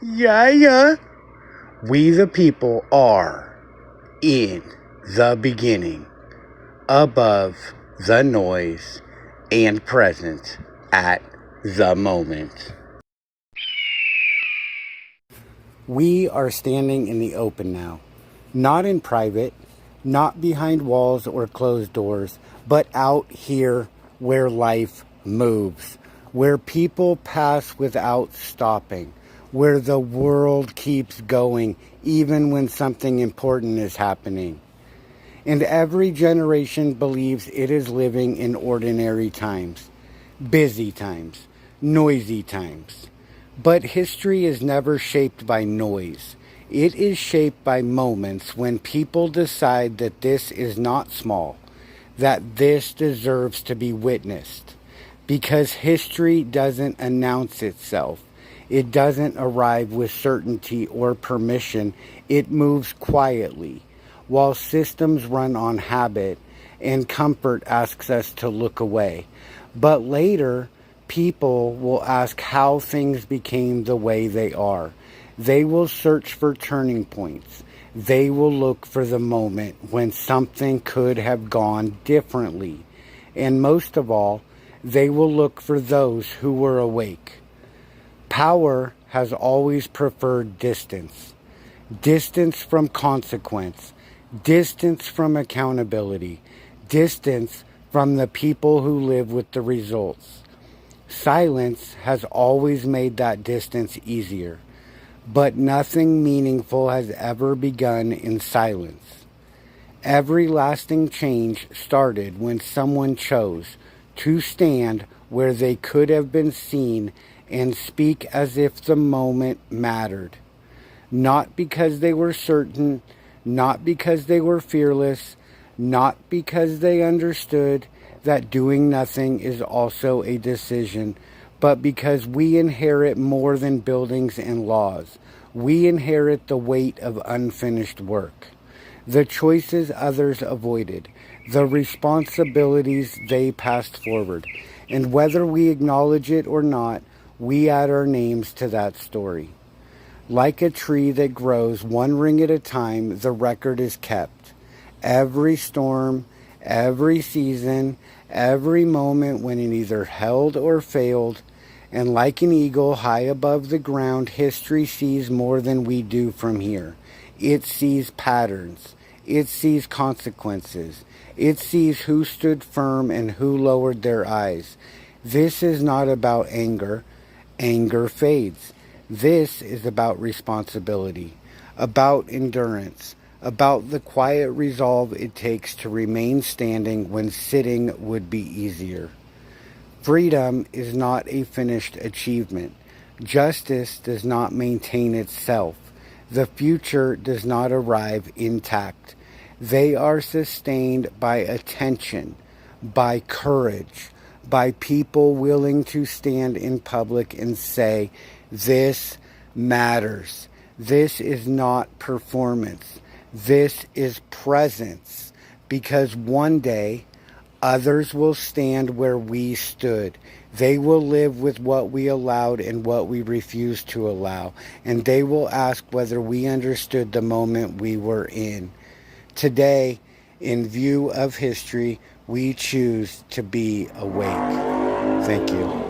Yeah. We the people are in the beginning, above the noise, and present at the moment. We are standing in the open now, not in private, not behind walls or closed doors, but out here where life moves, where people pass without stopping, where the world keeps going even when something important is happening. And every generation believes it is living in ordinary times, busy times, noisy times. But history is never shaped by noise. It is shaped by moments when people decide that this is not small, that this deserves to be witnessed. Because history doesn't announce itself. It doesn't arrive with certainty or permission. It moves quietly, while systems run on habit and comfort asks us to look away. But later, people will ask how things became the way they are. They will search for turning points. They will look for the moment when something could have gone differently. And most of all, they will look for those who were awake. Power has always preferred distance. Distance from consequence. Distance from accountability. Distance from the people who live with the results. Silence has always made that distance easier, but nothing meaningful has ever begun in silence. Every lasting change started when someone chose to stand where they could have been seen and speak as if the moment mattered. Not because they were certain, not because they were fearless, not because they understood that doing nothing is also a decision, but because we inherit more than buildings and laws. We inherit the weight of unfinished work, the choices others avoided, the responsibilities they passed forward. And whether we acknowledge it or not, we add our names to that story. Like a tree that grows one ring at a time, the record is kept. Every storm, every season, every moment when it either held or failed, and like an eagle high above the ground, history sees more than we do from here. It sees patterns. It sees consequences. It sees who stood firm and who lowered their eyes. This is not about anger. Anger fades. This is about responsibility, about endurance, about the quiet resolve it takes to remain standing when sitting would be easier. Freedom is not a finished achievement. Justice does not maintain itself. The future does not arrive intact. They are sustained by attention, by courage, by people willing to stand in public and say, this matters. This is not performance. This is presence. Because one day, others will stand where we stood. They will live with what we allowed and what we refused to allow. And they will ask whether we understood the moment we were in. Today, in view of history, we choose to be awake. Thank you.